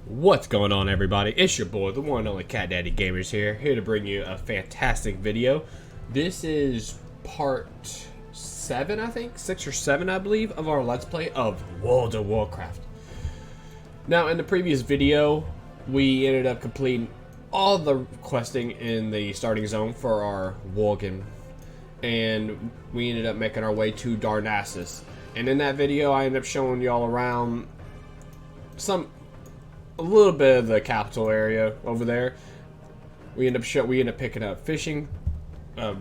What's going on, everybody? It's your boy, the one and only Cat Daddy Gamers here to bring you a fantastic video. This is part 7, I think? 6 or 7, I believe, of our Let's Play of World of Warcraft. Now, in the previous video, we ended up completing all the questing in the starting zone for our Worgen, and we ended up making our way to Darnassus. And in that video, I ended up showing y'all around a little bit of the capital area over there. We end up picking up fishing.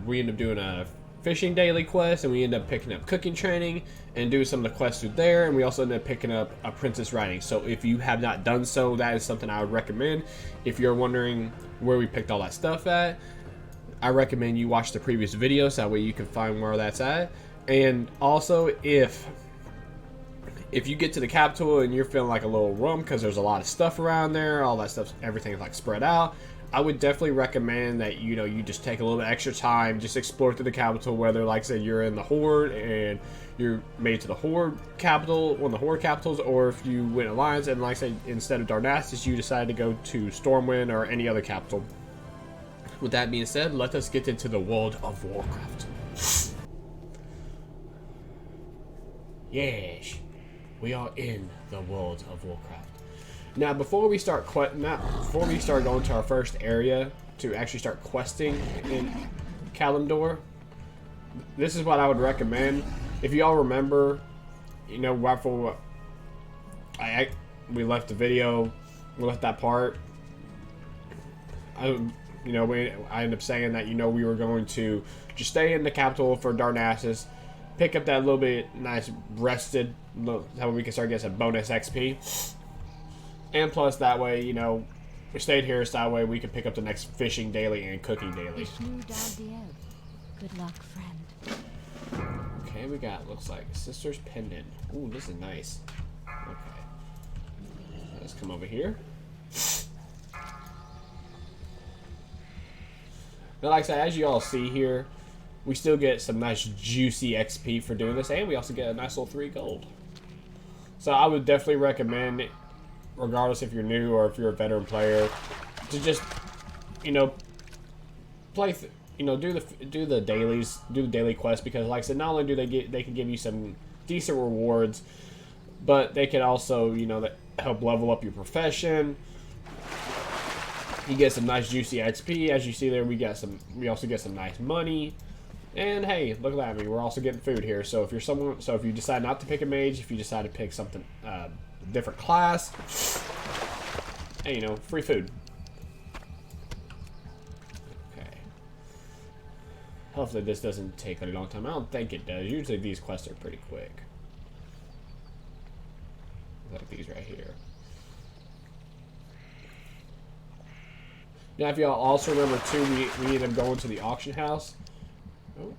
We end up doing a fishing daily quest, and we end up picking up cooking training and doing some of the quests through there. And we also end up picking up apprentice riding. So if you have not done so, that is something I would recommend. If you're wondering where we picked all that stuff at, I recommend you watch the previous videos. That way you can find where that's at. And also, if you get to the capital and you're feeling like a little rum because there's a lot of stuff around there, all that stuff, everything's like spread out, I would definitely recommend that you just take a little bit extra time, just explore through the capital. Whether, like I said, you're in the Horde and you're made to the Horde capital, one of the Horde capitals, or if you went Alliance and, like I said, instead of Darnassus, you decided to go to Stormwind or any other capital. With that being said, let us get into the World of Warcraft. Yes. We are in the World of Warcraft. Now, before we start going to our first area to actually start questing in Kalimdor, this is what I would recommend. If y'all remember, right before we left the video, we left that part. I ended up saying that we were going to just stay in the capital for Darnassus, pick up that little bit nice rested, how we can start getting some bonus XP. And plus, that way, we stayed here, so that way we can pick up the next fishing daily and cooking daily. Good luck, friend. Okay, we got, looks like, Sister's Pendant. Ooh, this is nice. Okay. Let's come over here. Now, like I said, as you all see here, we still get some nice juicy XP for doing this, and we also get a nice little 3 gold. So I would definitely recommend, regardless if you're new or if you're a veteran player, to just, play, do the dailies, do the daily quests, because like I said, not only do they can give you some decent rewards, but they can also, help level up your profession. You get some nice juicy XP, as you see there. We also get some nice money. And hey, look at that! I mean, we're also getting food here. So if you decide not to pick a mage, if you decide to pick something different class, hey, free food. Okay. Hopefully this doesn't take a long time. I don't think it does. Usually these quests are pretty quick. Like these right here. Now, if y'all also remember too, we ended up going to the auction house. Oh.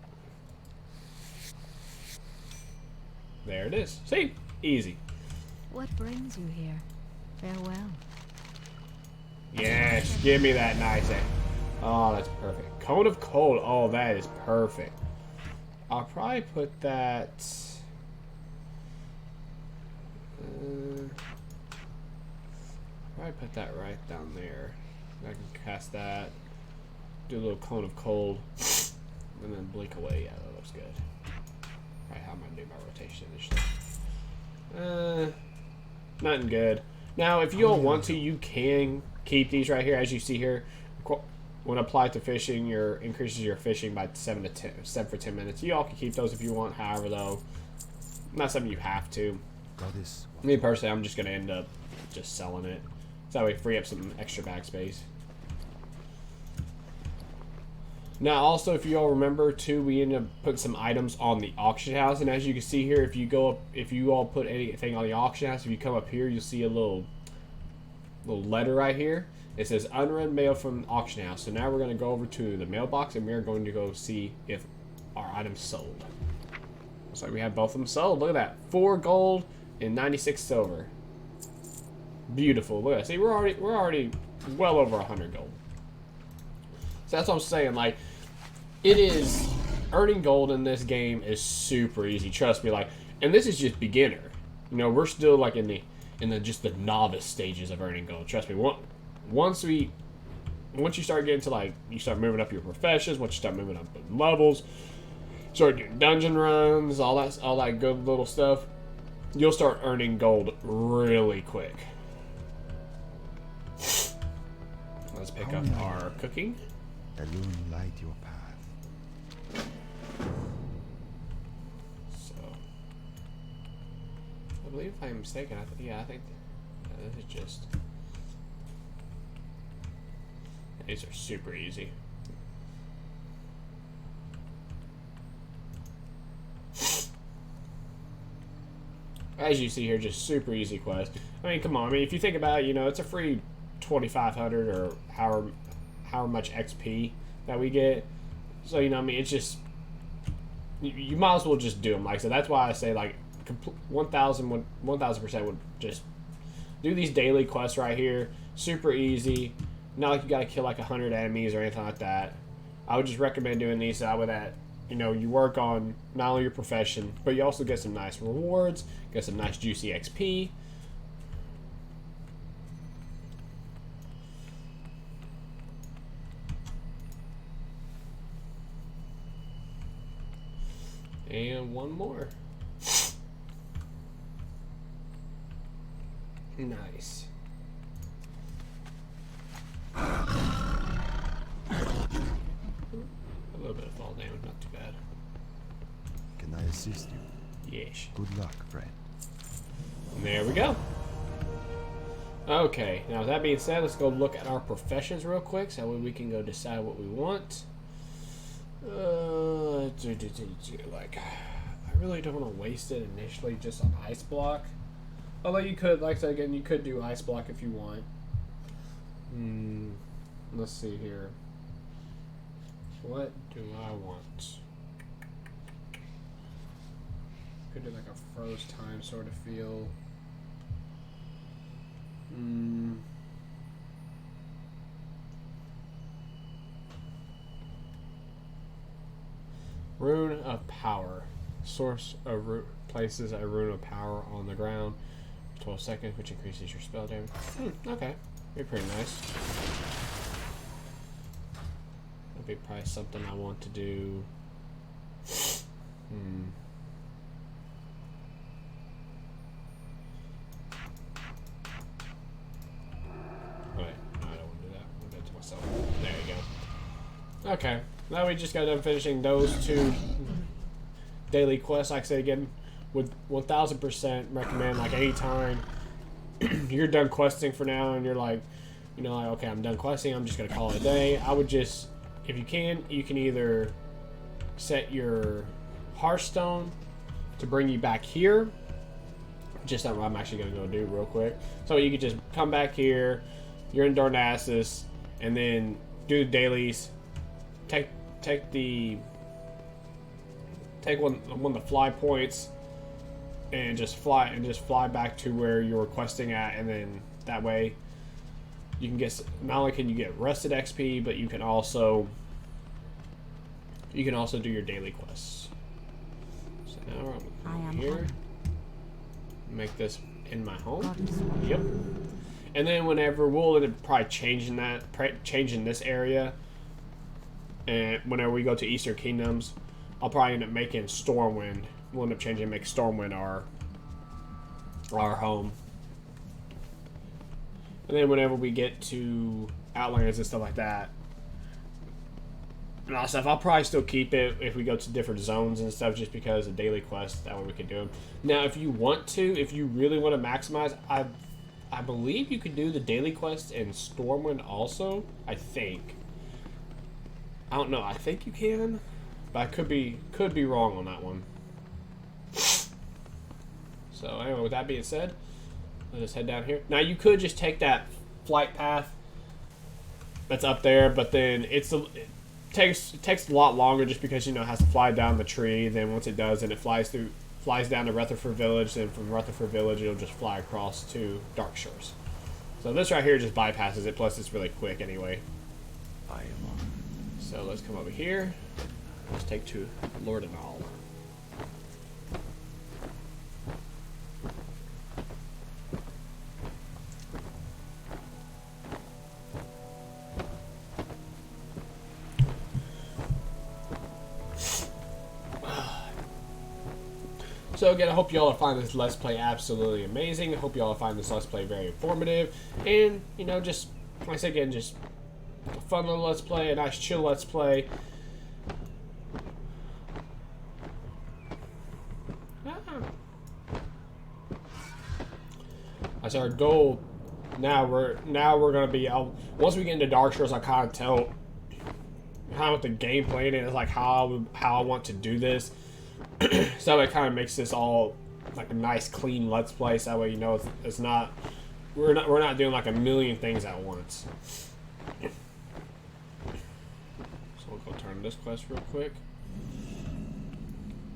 There it is. See? Easy. What brings you here? Farewell. Yes, give me that nice. Oh, that's perfect. Cone of Cold. Oh, that is perfect. I'll probably put that. Probably put that right down there. I can cast that. Do a little Cone of Cold. And then blink away. Yeah, that looks good. Alright, how am I doing my rotation initially? Nothing good. Now, if you all want to, you can keep these right here. As you see here, when applied to fishing, increases your fishing by 7 for 10 minutes. You all can keep those if you want. However, though, not something you have to. Me personally, I'm just going to end up just selling it. So that way, free up some extra bag space. Now, also, if you all remember too, we ended up putting some items on the auction house, and as you can see here, if you all put anything on the auction house, if you come up here, you'll see a little letter right here. It says unread mail from the auction house. So now we're going to go over to the mailbox, and we're going to go see if our items sold. Looks like we have both of them sold. Look at that, 4 gold and 96 silver. Beautiful. Look at that. See, we're already well over 100 gold. So that's what I'm saying, like, it is, earning gold in this game is super easy, trust me, like, and this is just beginner. We're still, like, in in just the novice stages of earning gold. Trust me, once you start getting to like, you start moving up your professions, once you start moving up in levels, start doing dungeon runs, all that good little stuff, you'll start earning gold really quick. Let's pick up our cooking. Light your path. So, I believe if I'm mistaken, I think this is just. These are super easy. As you see here, just super easy quest. I mean, come on. I mean, if you think about it, you know, it's a free 2,500 or however much XP that we get. So, you know, I mean, it's just, you might as well just do them. Like I said, that's why I say, like, 1,000% would just do these daily quests right here. Super easy. Not like you gotta kill like 100 enemies or anything like that. I would just recommend doing these so that, you know, you work on not only your profession, but you also get some nice rewards, get some nice juicy XP. And one more. Nice. A little bit of fall damage, not too bad. Can I assist you? Yes. Good luck, friend. And there we go. Okay, now with that being said, let's go look at our professions real quick so that way we can go decide what we want. Like, I really don't want to waste it initially just on ice block. Although you could, like I said again, you could do ice block if you want. Let's see here. What do I want? Could do like a froze time sort of feel. Rune of Power. Source of places a rune of power on the ground. 12 seconds, which increases your spell damage. Okay. Be pretty nice. That'd be probably something I want to do. Wait, no, I don't want to do that. I'll do it to myself. There you go. Okay. Now we just got done finishing those two daily quests. Like I said again, would 1000% recommend, like, anytime you're done questing for now and you're like, you know, like, okay, I'm done questing, I'm just gonna call it a day. I would just, if you can either set your Hearthstone to bring you back here, just something I'm actually gonna go do real quick. So you could just come back here, you're in Darnassus, and then do the dailies, take one of the fly points and just fly back to where you're questing at, and then that way you can get, not only can you get rested XP, but you can also do your daily quests. So now I'm here. Make this in my home. Yep. And then whenever we'll end up probably changing this area, and whenever we go to Eastern Kingdoms, I'll probably end up making Stormwind. We'll end up changing and make Stormwind our home. And then whenever we get to Outlands and stuff like that, and all that stuff, I'll probably still keep it if we go to different zones and stuff, just because of daily quests. That way we can do them. Now, if you really want to maximize, I believe you could do the daily quest in Stormwind also. I think. I don't know. I think you can, but I could be wrong on that one. So anyway, with that being said, let's just head down here. Now you could just take that flight path that's up there, but then it takes a lot longer just because, you know, it has to fly down the tree. Then once it does, then it flies down to Rutherford Village. Then from Rutherford Village, it'll just fly across to Darkshores. So this right here just bypasses it. Plus, it's really quick anyway. I am on. So let's come over here. Let's take to Lord and all. So again, I hope you all find this Let's Play absolutely amazing. I hope you all find this Let's Play very informative. And, you know, just, like I said again, just a fun little Let's Play, a nice chill Let's Play. That's our goal. Now we're gonna be once we get into Darkshore, I kind of tell how the game plan is, like how I want to do this. So it kind of makes this all like a nice clean Let's Play. So that way, you know, it's not we're not doing like a million things at once. So we'll go turn this quest real quick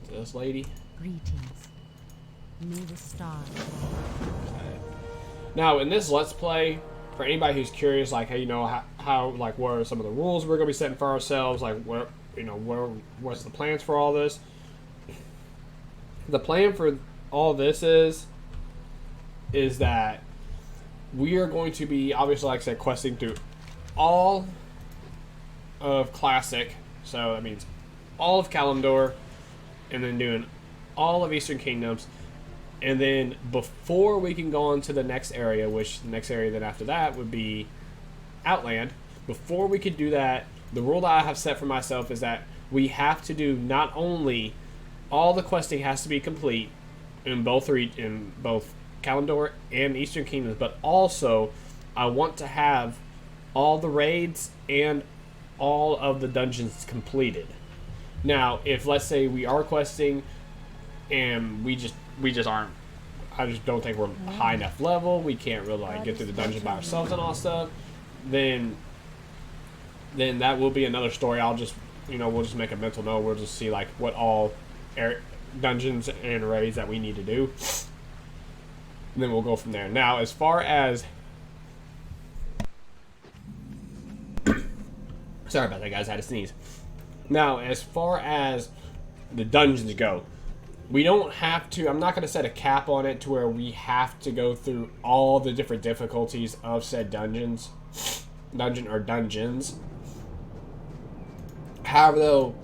to this lady. Greetings. Me the star. Okay. Now in this Let's Play, for anybody who's curious, like, hey, you know, how like what are some of the rules we're gonna be setting for ourselves, like where, you know, what's the plans for all this? The plan for all this is that we are going to be, obviously, like I said, questing through all of Classic, so that means all of Kalimdor, and then doing all of Eastern Kingdoms, and then before we can go on to the next area, which the next area then after that would be Outland, before we could do that, the rule that I have set for myself is that we have to do not only all the questing has to be complete in both Kalimdor and Eastern Kingdoms, but also I want to have all the raids and all of the dungeons completed. Now, if let's say we are questing and we just aren't, I just don't think we're high enough level, we can't really like get through the dungeon by ourselves and all stuff, then that will be another story. I'll just, you know, we'll just make a mental note. We'll just see like what all dungeons and raids that we need to do, and then we'll go from there. Now, as far as sorry about that, guys, I had to sneeze. Now, as far as the dungeons go, we don't have to, I'm not going to set a cap on it to where we have to go through all the different difficulties of said dungeons. However, though,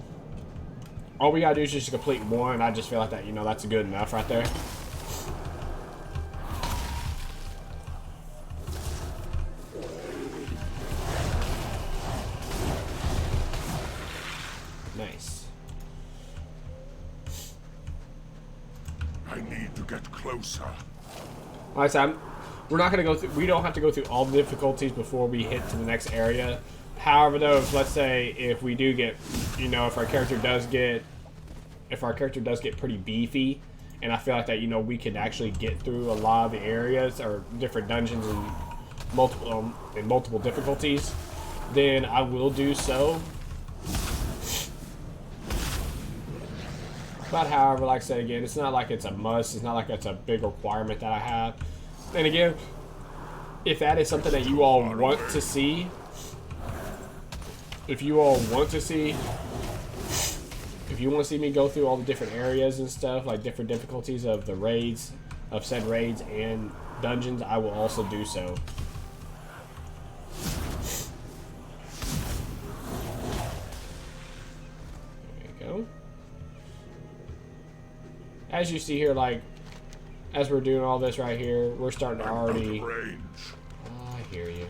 all we gotta do is just complete one, and I just feel like that, you know, that's good enough right there. Nice. I need to get closer. Like I said, we're not gonna go through. We don't have to go through all the difficulties before we hit to the next area. However, though, let's say if we do get, you know, if our character does get pretty beefy, and I feel like that, you know, we can actually get through a lot of the areas or different dungeons and multiple difficulties, then I will do so. But however, like I said again, it's not like it's a must. It's not like it's a big requirement that I have. And again, if that is something that you all want to see, if you want to see me go through all the different areas and stuff, like different difficulties of the raids, of said raids and dungeons, I will also do so. There you go. As you see here, like, as we're doing all this right here, we're starting to already... I hear you.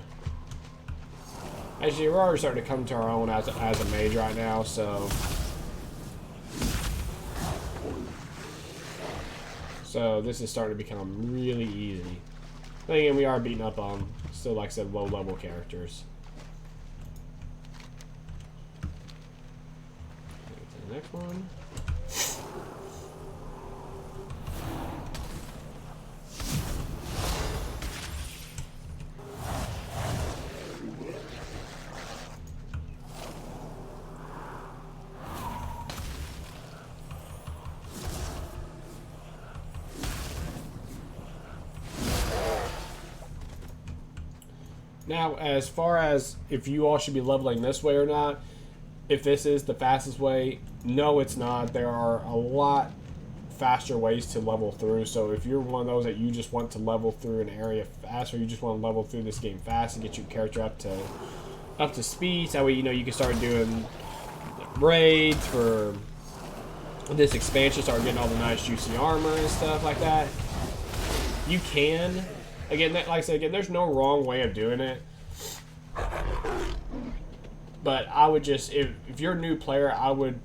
Actually, we're already starting to come to our own as a mage right now, so... So this is starting to become really easy. Then again, we are beating up on, still like I said, low-level characters. Get to the next one. Now, as far as if you all should be leveling this way or not, if this is the fastest way, no, it's not. There are a lot faster ways to level through. So if you're one of those that you just want to level through an area fast, or you just want to level through this game fast and get your character up to speed, so that way, you know, you can start doing raids for this expansion start getting all the nice juicy armor and stuff like that, you can. Again, like I said, again, there's no wrong way of doing it. But I would just, if you're a new player, I would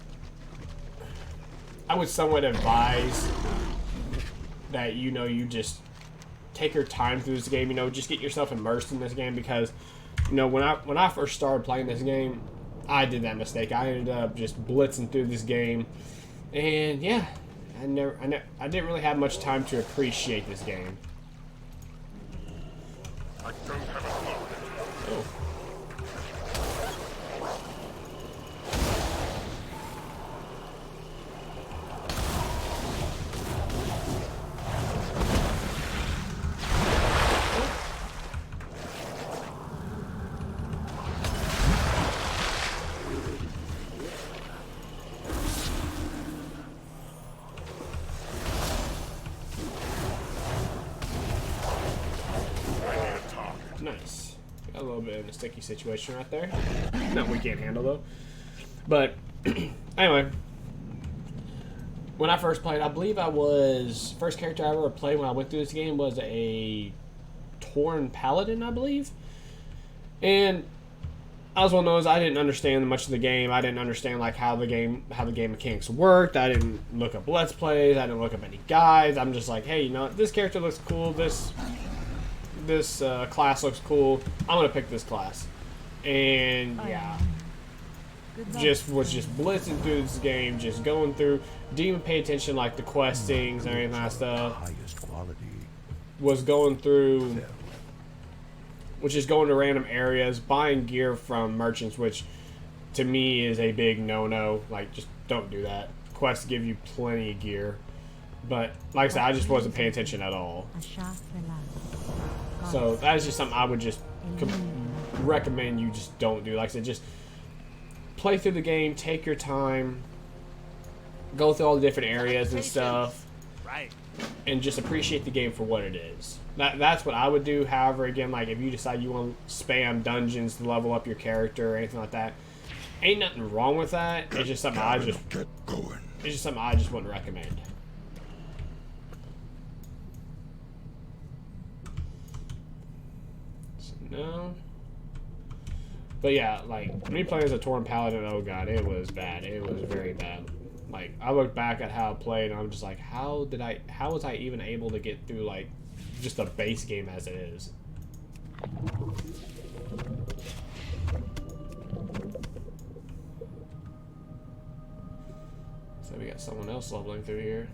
somewhat advise that, you know, you just take your time through this game, you know, just get yourself immersed in this game, because, you know, when I first started playing this game, I did that mistake. I ended up just blitzing through this game, and yeah, I didn't really have much time to appreciate this game. I don't have a target. Oh. Nice. Got a little bit of a sticky situation right there. No, we can't handle though. But anyway, when I first played, I believe first character I ever played when I went through this game was a Torn Paladin, I believe. And I was one of those, I didn't understand much of the game. I didn't understand like how the game mechanics worked. I didn't look up Let's Plays. I didn't look up any guides. I'm just like, hey, you know, this character looks cool. This class looks cool. I'm gonna pick this class, and yeah, was just blitzing through this game, just going through. Didn't even pay attention like the questings and everything like that stuff. Highest quality. Was going through, which is going to random areas, buying gear from merchants, which to me is a big no-no. Like, just don't do that. Quests give you plenty of gear, but like I said, I just wasn't paying attention at all. So that is just something I would just recommend you just don't do. Like I said, just play through the game, take your time, go through all the different areas and stuff, and just appreciate the game for what it is. That's what I would do. However, again, like if you decide you want to spam dungeons to level up your character or anything like that, ain't nothing wrong with that. It's just something it's just something I just wouldn't recommend. No. But yeah, like, me playing as a Torn Paladin, oh god, it was bad. It was very bad. Like, I look back at how I played, and I'm just like, how was I even able to get through, like, just a base game as it is? So we got someone else leveling through here.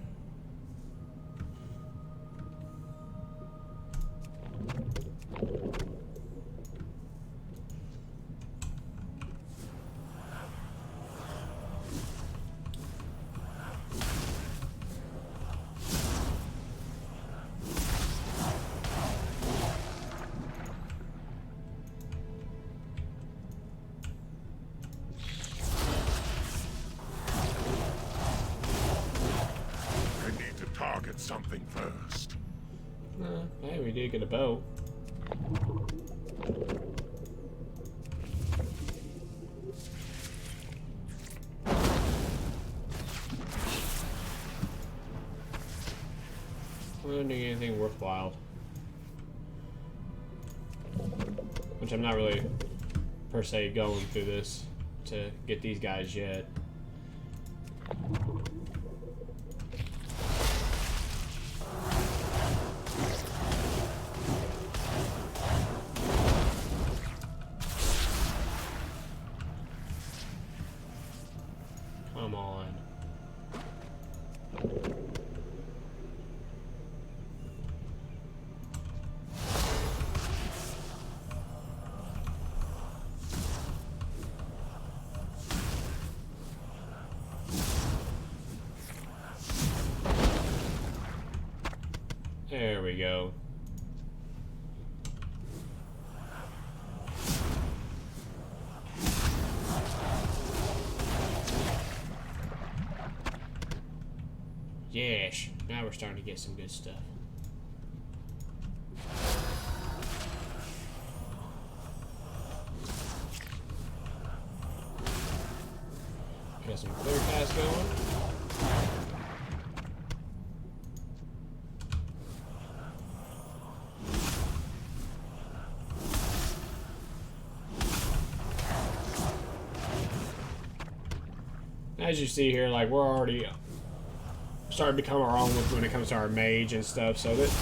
Something first. Hey, we did get a bow. We're not doing anything worthwhile. Which I'm not really, per se, going through this to get these guys yet. Come on. There we go. Yes, now we're starting to get some good stuff. Got some clear cast going. as you see here, like we're already starting to become our own when it comes to our mage and stuff. So this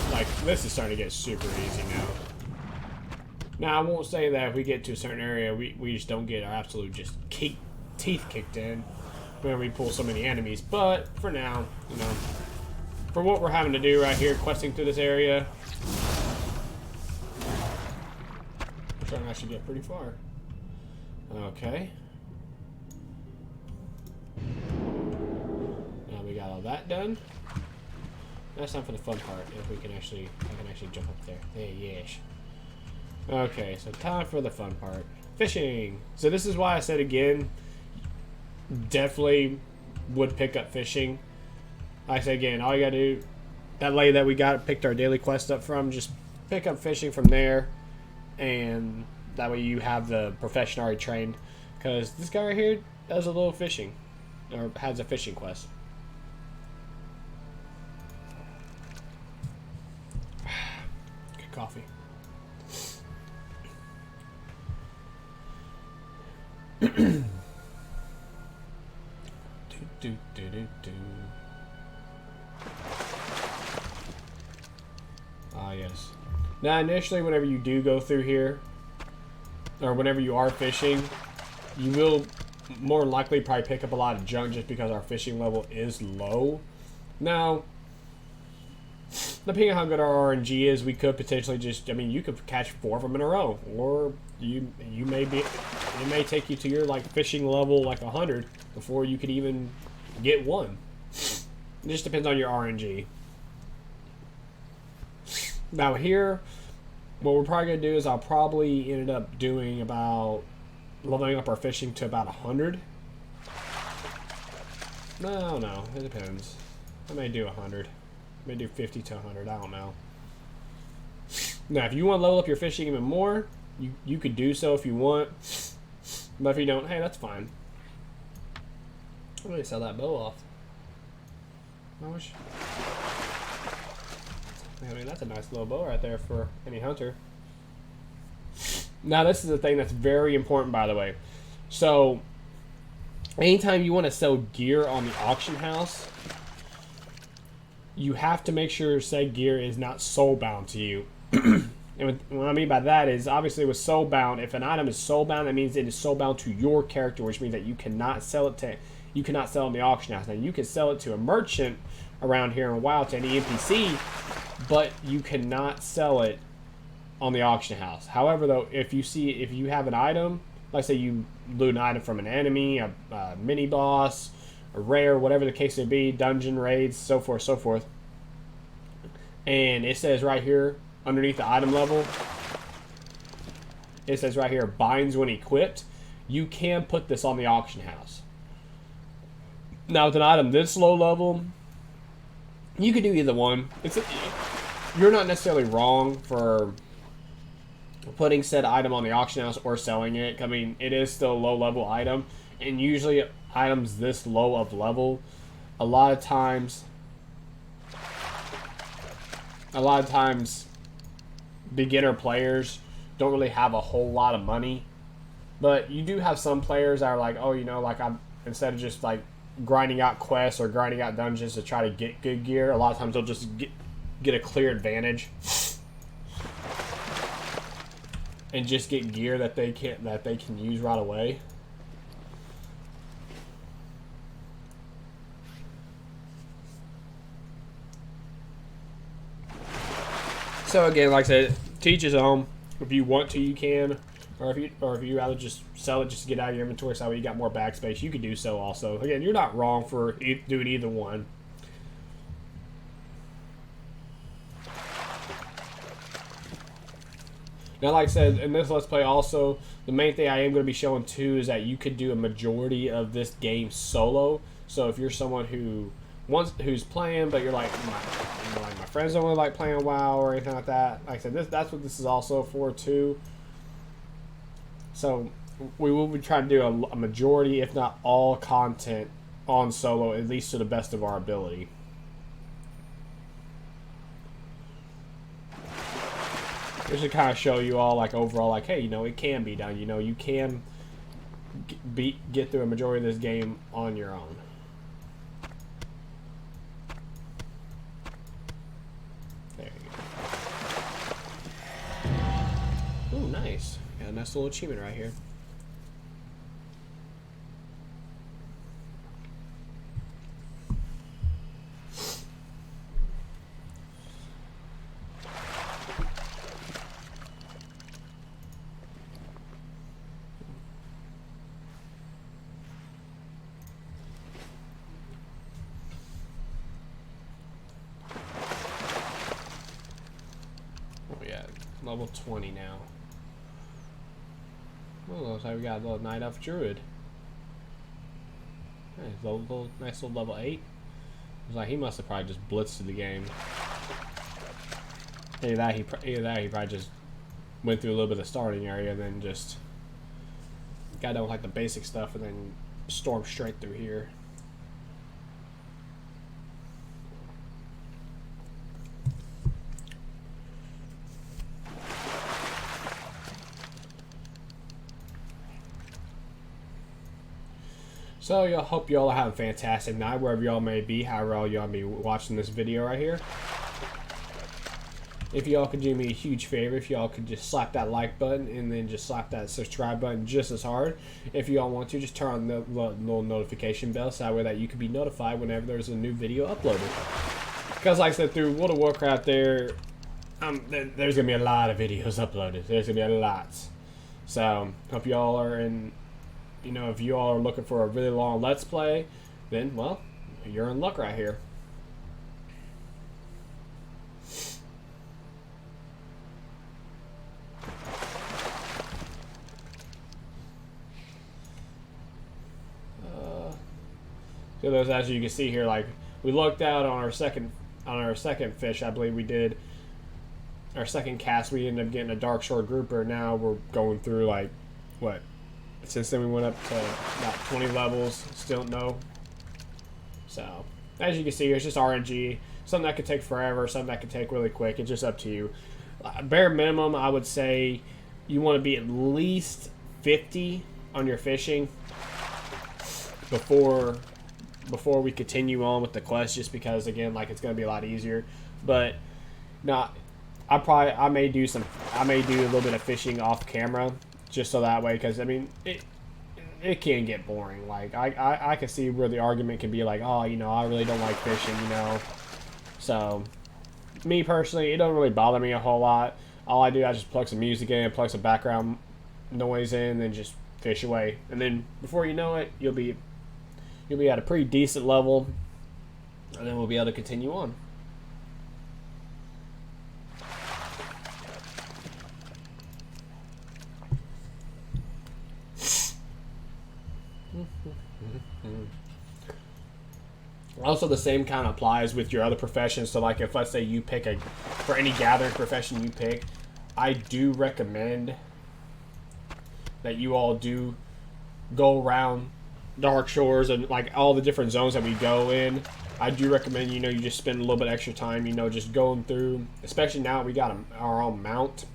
is starting to get super easy now. Now I won't say that if we get to a certain area, we just don't get our absolute just teeth kicked in when we pull so many enemies. But for now, you know, for what we're having to do right here, questing through this area, we're trying to actually get pretty far. Okay. Now we got all that done. Now it's time for the fun part. If we can actually, I can actually jump up there. There, yes. Okay, so time for the fun part. Fishing. So this is why I said again, definitely would pick up fishing. Like I said again, all you gotta do, that lady that we picked our daily quest up from, just pick up fishing from there, and that way you have the profession already trained. Because this guy right here does a little fishing, or has a fishing quest. Good coffee. Ah, yes. Now, initially, whenever you do go through here, or whenever you are fishing, you will more than likely probably pick up a lot of junk just because our fishing level is low. Now, depending on how good our RNG is, we could potentially just, I mean, you could catch 4 of them in a row, or you may be, it may take you to your like fishing level like 100 before you could even get one. It just depends on your RNG. Now here, what we're probably gonna do is I'll probably ended up doing about leveling up our fishing to about 100. No, it depends. I may do 100. I may do 50 to 100. I don't know. Now, if you want to level up your fishing even more, you could do so if you want. But if you don't, hey, that's fine. I'm gonna sell that bow off. I mean, that's a nice little bow right there for any hunter. Now, this is the thing that's very important, by the way. So, anytime you want to sell gear on the auction house, you have to make sure said gear is not soulbound to you. And what I mean by that is, obviously with soulbound, if an item is soulbound, that means it is soulbound to your character, which means that you cannot sell it to, you cannot sell it in the auction house. Now, you can sell it to a merchant around here in WoW, to any NPC, but you cannot sell it on the auction house. However, though, if you have an item, like say you loot an item from an enemy, a mini boss, a rare, whatever the case may be, dungeon raids, so forth, and it says right here underneath the item level, it says right here, binds when equipped, you can put this on the auction house. Now, with an item this low level, you could do either one. You're not necessarily wrong for putting said item on the auction house or selling it. I mean, it is still a low level item, and usually items this low of level, a lot of times beginner players don't really have a whole lot of money. But you do have some players that are like, oh, you know, like instead of just like grinding out quests or grinding out dungeons to try to get good gear, a lot of times they'll just get a clear advantage and just get gear that they can use right away. So again, like I said, teach his own. If you want to, you can, or if you rather just sell it just to get out of your inventory, so that way you got more backspace, you could do so also. Again, you're not wrong for doing either one. Now, like I said, in this Let's Play also, the main thing I am going to be showing too is that you could do a majority of this game solo. So if you're someone who's playing, but you're like, my friends don't really like playing WoW or anything like that. Like I said, that's what this is also for too. So we will be trying to do a majority, if not all, content on solo, at least to the best of our ability. Just to kind of show you all, like, overall, like, hey, you know, it can be done. You know, you can get through a majority of this game on your own. There you go. Ooh, nice. Got a nice little achievement right here. Level 20 now. Oh, looks like we got a little Night Elf Druid. Nice little level 8. Looks like he must have probably just blitzed through the game. Either that, he probably just went through a little bit of the starting area and then just got done with like the basic stuff and then stormed straight through here. So I hope y'all have a fantastic night wherever y'all may be, however y'all may be watching this video right here. If y'all could do me a huge favor, if y'all could just slap that like button and then just slap that subscribe button just as hard. If y'all want to, just turn on the little notification bell so that way that you can be notified whenever there's a new video uploaded. Because like I said, through World of Warcraft there's going to be a lot of videos uploaded. There's going to be a lot. So, hope y'all are in... You know, if you all are looking for a really long Let's Play, then, well, you're in luck right here. So those, as you can see here, like, we looked out on our second fish, I believe we did. Our second cast, we ended up getting a Darkshore grouper. Now we're going through, like, what? Since then we went up to about 20 levels, still don't know. So, as you can see, it's just RNG. Something that could take forever, something that could take really quick. It's just up to you. Bare minimum, I would say you want to be at least 50 on your fishing before we continue on with the quest, just because, again, like, it's going to be a lot easier. But, no, I may do a little bit of fishing off camera, just so that way, because I mean it can get boring. Like I can see where the argument can be like, oh, you know, I really don't like fishing, you know. So me personally, it don't really bother me a whole lot. All I do, I just plug some music in, plug some background noise in, and then just fish away. And then before you know it, you'll be at a pretty decent level, and then we'll be able to continue on. Also, the same kind of applies with your other professions. So, like, if let's say you pick for any gathering profession you pick, I do recommend that you all do go around Darkshores and like all the different zones that we go in. I do recommend, you know, you just spend a little bit extra time, you know, just going through, especially now we got our own mount.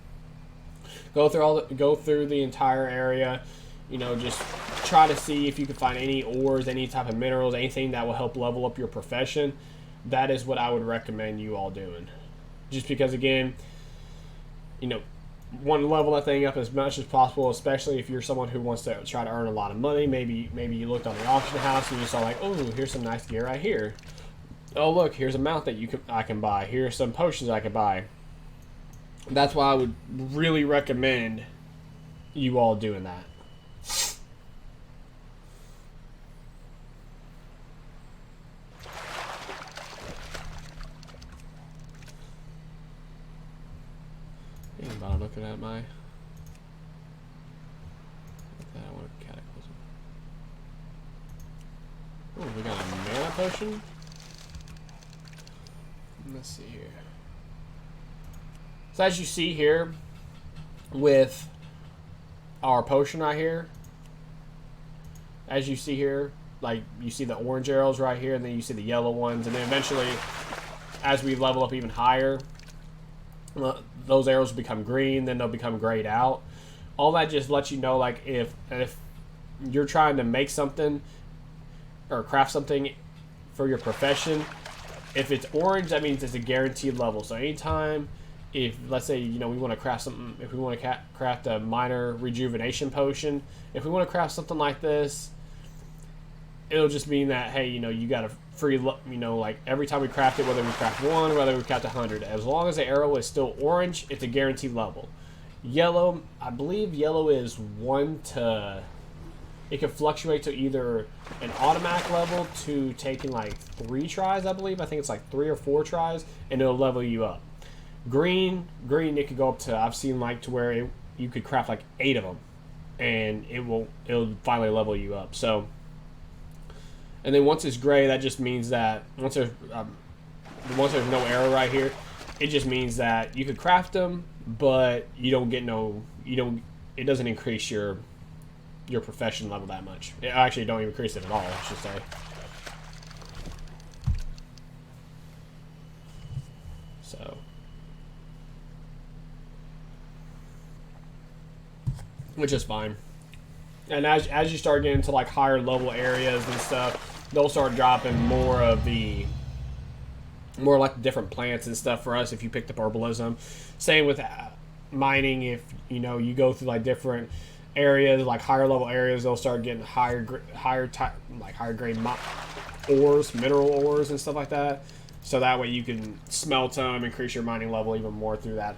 Go through the entire area. You know, just try to see if you can find any ores, any type of minerals, anything that will help level up your profession. That is what I would recommend you all doing. Just because, again, you know, want to level that thing up as much as possible, especially if you're someone who wants to try to earn a lot of money. Maybe you looked on the auction house and you saw like, oh, here's some nice gear right here. Oh, look, here's a mount that I can buy. Here's some potions I can buy. That's why I would really recommend you all doing that. But I'm looking at my... I want a cataclysm. Oh, we got a mana potion? Let's see here. So as you see here, with our potion right here, as you see here, like you see the orange arrows right here, and then you see the yellow ones, and then eventually, as we level up even higher, those arrows become green, then they'll become grayed out. All that just lets you know, like, if you're trying to make something or craft something for your profession, if it's orange, that means it's a guaranteed level. So anytime, if let's say we want to craft something, if we want to craft a minor rejuvenation potion, if we want to craft something like this, it'll just mean that, hey, you got a free, like every time we craft it, whether we craft 1 or whether we craft 100, as long as the arrow is still orange, it's a guaranteed level. Yellow, I believe yellow is 1 to, it can fluctuate to either an automatic level to taking like 3 tries, I believe. I think it's like 3 or 4 tries, and it'll level you up. Green, it could go up to, I've seen like to where you could craft like 8 of them, and it'll finally level you up. So, and then once it's gray, that just means that once there's no arrow right here, it just means that you could craft them, but it doesn't increase your profession level that much. It actually don't increase it at all, I should say. So, which is fine. And as you start getting to like higher level areas and stuff, they'll start dropping more like the different plants and stuff for us if you picked up herbalism. Same with mining. If you go through like different areas, like higher level areas, they'll start getting higher grade ores, mineral ores and stuff like that. So that way you can smelt them, increase your mining level even more through that.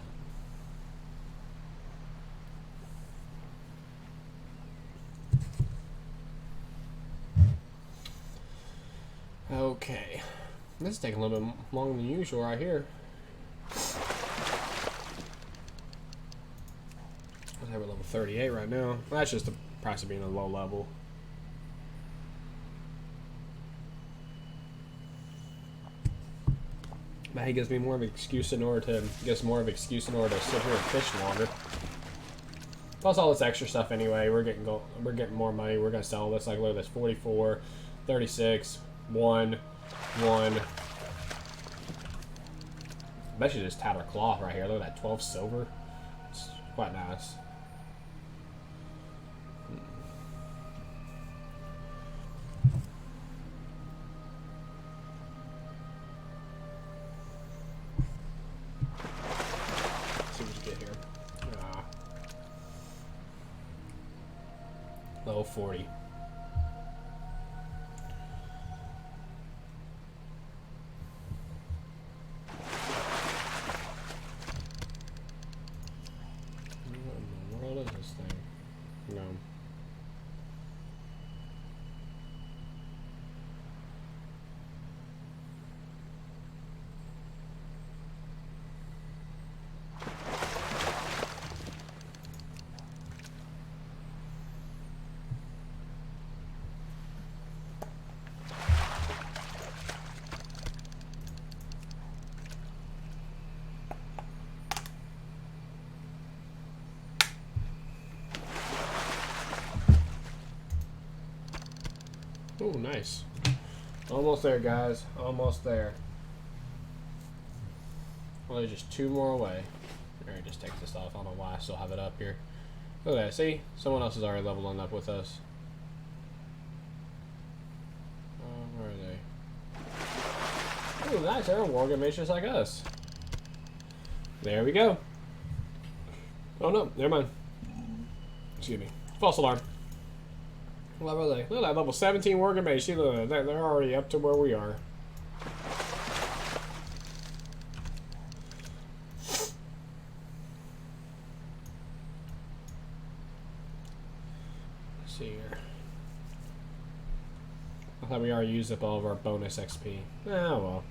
Okay, this is taking a little bit longer than usual right here. We're level 38 right now. That's just the price of being a low level. But he gives me more of an excuse in order to sit here and fish longer. Plus all this extra stuff anyway. We're getting more money. We're gonna sell this. Like look at this, 44, 36, 1. I bet you just tattered cloth right here. Look at that, 12 silver. It's quite nice. Let's see what you get here. Level 40. Oh, nice. Almost there, guys. Almost there. Well, there's just 2 more away. Alright, just take this off. I don't know why I still have it up here. Look at that. See? Someone else is already leveling up with us. Where are they? Oh, nice. They're a Worgen Mage just like us. There we go. Oh, no. Never mind. Excuse me. False alarm. What level are they? Look at that, level 17 Worgen Mage. See, look, they're already up to where we are. Let's see here. I thought we already used up all of our bonus XP. Oh, well.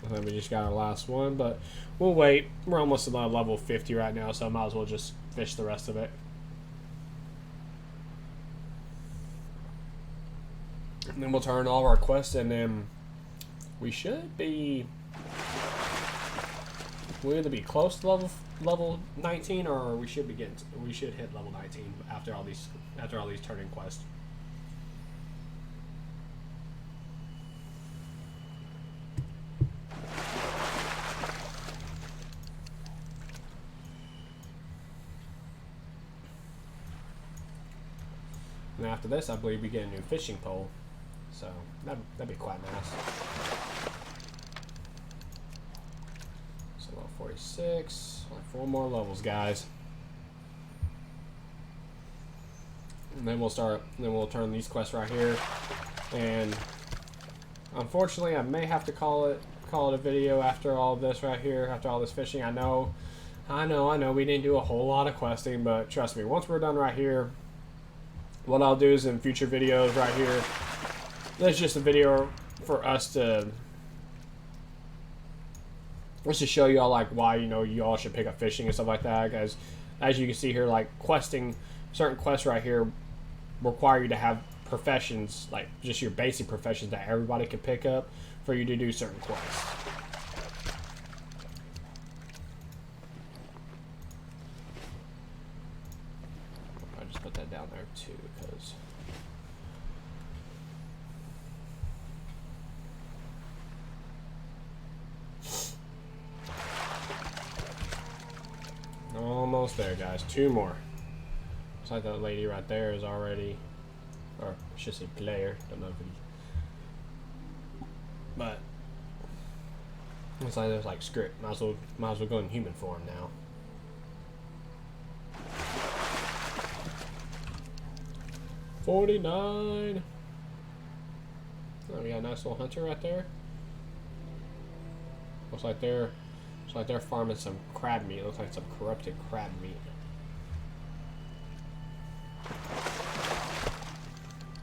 I think we just got our last one, but we'll wait. We're almost at level 50 right now, so I might as well just fish the rest of it. And then we'll turn all of our quests, and then we should be... We'll either be close to level 19, or we should hit level 19 after all these turning quests. after this, I believe we get a new fishing pole. So that'd be quite nice. So level 46. Only 4 more levels, guys. And then we'll start. Then we'll turn these quests right here. And unfortunately, I may have to call it a video after all of this right here. After all this fishing, I know. We didn't do a whole lot of questing, but trust me, once we're done right here, what I'll do is in future videos right here. That's just a video for us to show y'all like why you all should pick up fishing and stuff like that. Guys, as you can see here, like certain quests right here require you to have professions, like just your basic professions that everybody can pick up for you to do certain quests. I just put that down there too because. Almost there, guys. 2 more. Looks like that lady right there is already, or I should say player. Don't know if it, but looks like there's like script. Might as well go in human form now. $49. Oh, we got a nice little hunter right there. Looks like they're farming some crab meat. It looks like some corrupted crab meat.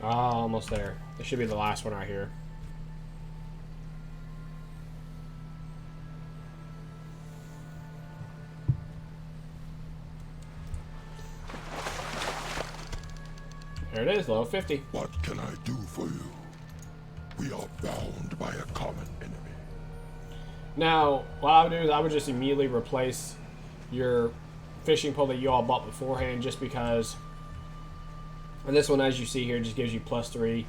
Oh, almost there. This should be the last one right here. There it is, level 50. What can I do for you? We are bound by a common enemy. Now, what I would do is I would just immediately replace your fishing pole that you all bought beforehand, just because. And this one, as you see here, just gives you +3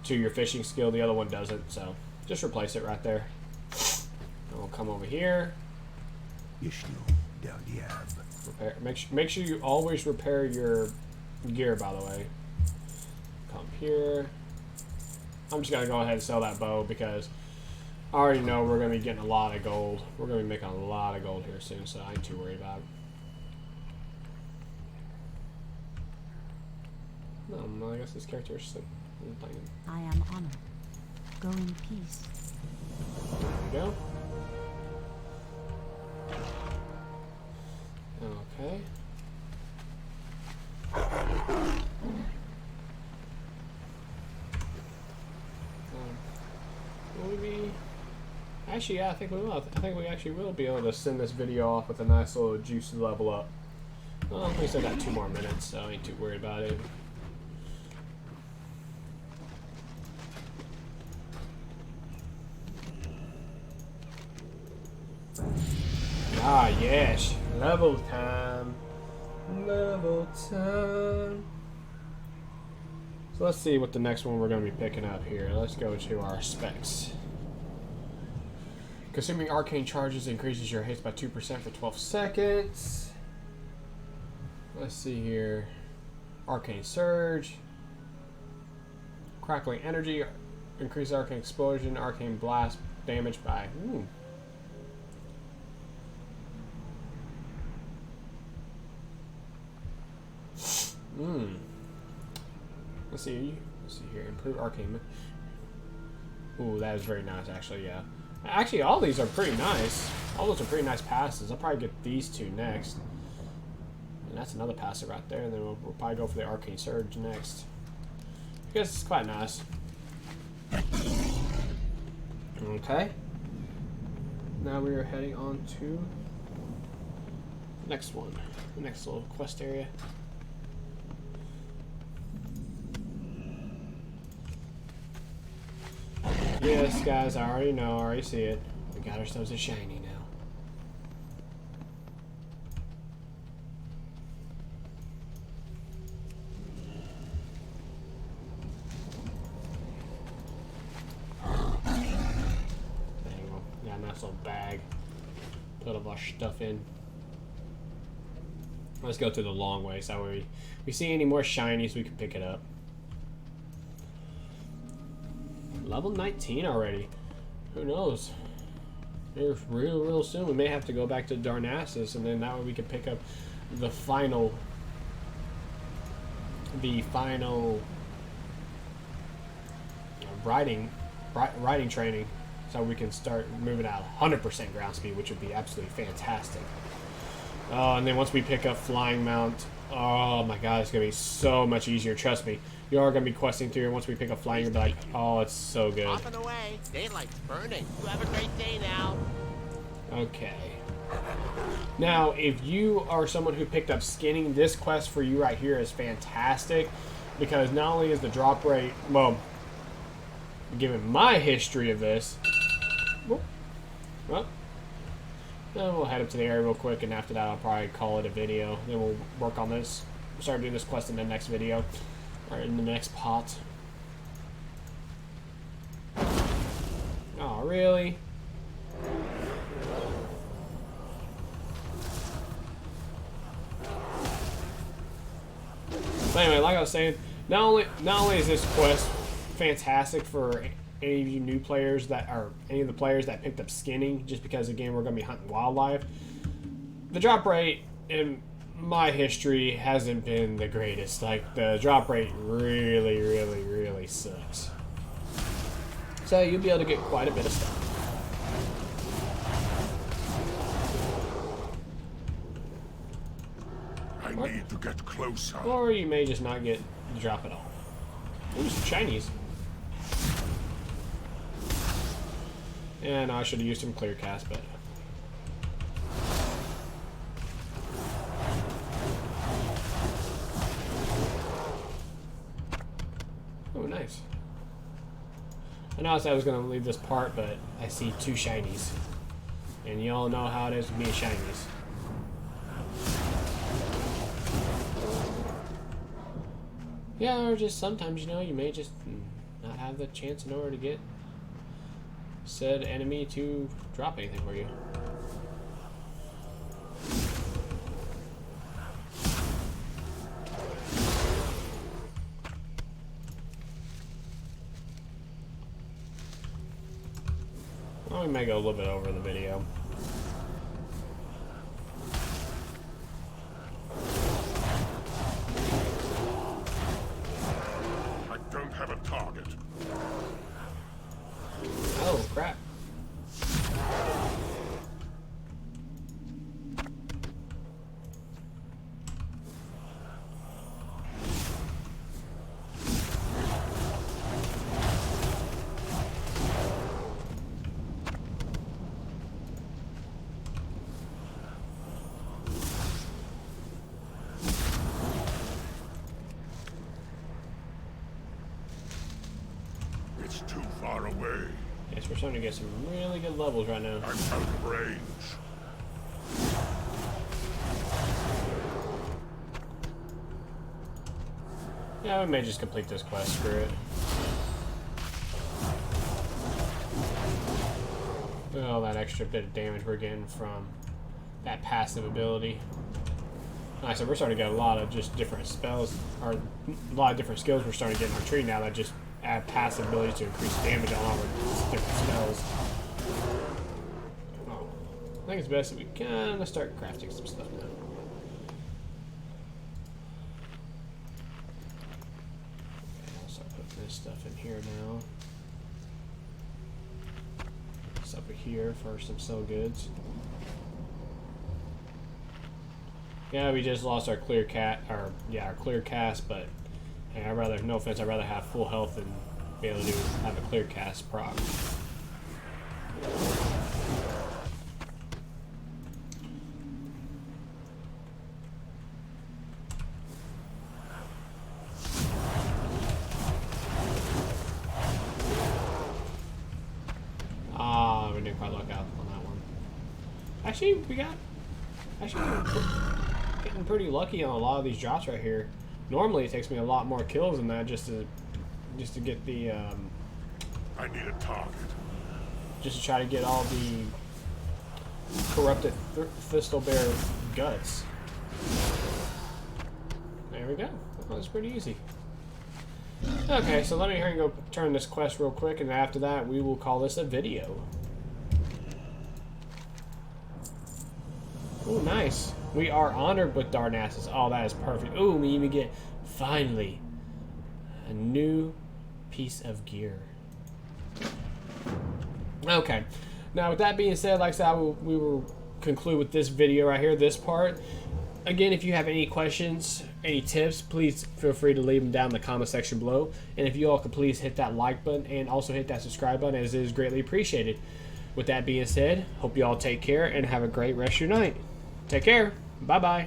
to your fishing skill. The other one doesn't, so just replace it right there. And we'll come over here. Repair. Make sure you always repair your gear, by the way. Come here. I'm just gonna go ahead and sell that bow because I already know we're gonna be getting a lot of gold. We're gonna be making a lot of gold here soon, so I ain't too worried about it. No, I guess this character is still playing. I am honored. Go in peace. There we go. Okay. Will we? Actually, yeah, I think we will. I think we actually will be able to send this video off with a nice little juicy level up. Well, we still got 2 more minutes, so I ain't too worried about it. Ah, yes. Level time. Level time. So let's see what the next one we're going to be picking up here. Let's go to our specs. Consuming arcane charges increases your haste by 2% for 12 seconds. Let's see here. Arcane surge. Crackling energy. Increases arcane explosion. Arcane blast damage by... Let's see here. Improve arcane. Ooh, that is very nice, actually, yeah. Actually, all these are pretty nice. All those are pretty nice passes. I'll probably get these 2 next. And that's another passer right there. And then we'll probably go for the arcane surge next. I guess it's quite nice. Okay. Now we are heading on to the next one. The next little quest area. Yes, guys, I already know, I already see it. We got ourselves a shiny now. There you go. Got a nice little bag. Put all our stuff in. Let's go to the long way so we see any more shinies we can pick it up. Level 19 already. Who knows? Here real soon we may have to go back to Darnassus, and then that way we can pick up the final riding training, so we can start moving at 100% ground speed, which would be absolutely fantastic. And then once we pick up flying mount, oh my god, it's gonna be so much easier. Trust me, you are gonna be questing through, and once we pick up flying, you'll be like, oh, it's so good. Off and away. Daylight's burning. You have a great day now. Okay. Now, if you are someone who picked up skinning, this quest for you right here is fantastic, because not only is the drop rate, well, given my history of this, well, then we'll head up to the area real quick, and after that I'll probably call it a video. Then we'll work on this, start doing this quest in the next video, or in the next pot. Oh, really? But anyway, like I was saying, not only is this quest fantastic for any of you new players that are any of the players that picked up skinning, just because again we're going to be hunting wildlife. The drop rate in my history hasn't been the greatest. Like, the drop rate really sucks. So you'll be able to get quite a bit of stuff. I need to get closer. Or you may just not get the drop at all. Ooh, some shinies. And I should have used some clear cast, but oh, nice. I know I said I was going to leave this part, but I see two shinies. And you all know how it is with me and shinies. Yeah, or just sometimes, you know, you may just not have the chance in order to get said enemy to drop anything for you. Well, we may go a little bit over the video. I don't have a target. Oh, crap. It's too far away. Yes, we're starting to get some really good levels right now. I'm out of range. Yeah, we may just complete this quest. Screw it. Look at all that extra bit of damage we're getting from that passive ability. Like I said, we're starting to get a lot of just different spells, or a lot of different skills we're starting to get in our tree now that just add passive abilities to increase damage on all our different spells. Oh, I think it's best that we kind of start crafting some stuff now. I'll start putting this stuff in here now. This over here for some sell goods. Yeah, we just lost our clear our clear cast, but hey, I'd rather, no offense, I'd rather have full health than be able to have a clear cast proc. Ah, we didn't quite luck out on that one. Actually, we're getting pretty lucky on a lot of these drops right here. Normally it takes me a lot more kills than that just to get the I need a target. just to try to get all the corrupted Thistlebear guts. There we go. That was pretty easy. Okay, so let me hurry and go turn this quest real quick, and after that, we will call this a video. Oh, nice. We are honored with Darnassus. Oh, that is perfect. Ooh, we even get, finally, a new piece of gear. Okay. Now, with that being said, like I said, we will conclude with this video right here, this part. Again, if you have any questions, any tips, please feel free to leave them down in the comment section below. And if you all could please hit that like button and also hit that subscribe button, as it is greatly appreciated. With that being said, hope you all take care and have a great rest of your night. Take care. Bye-bye.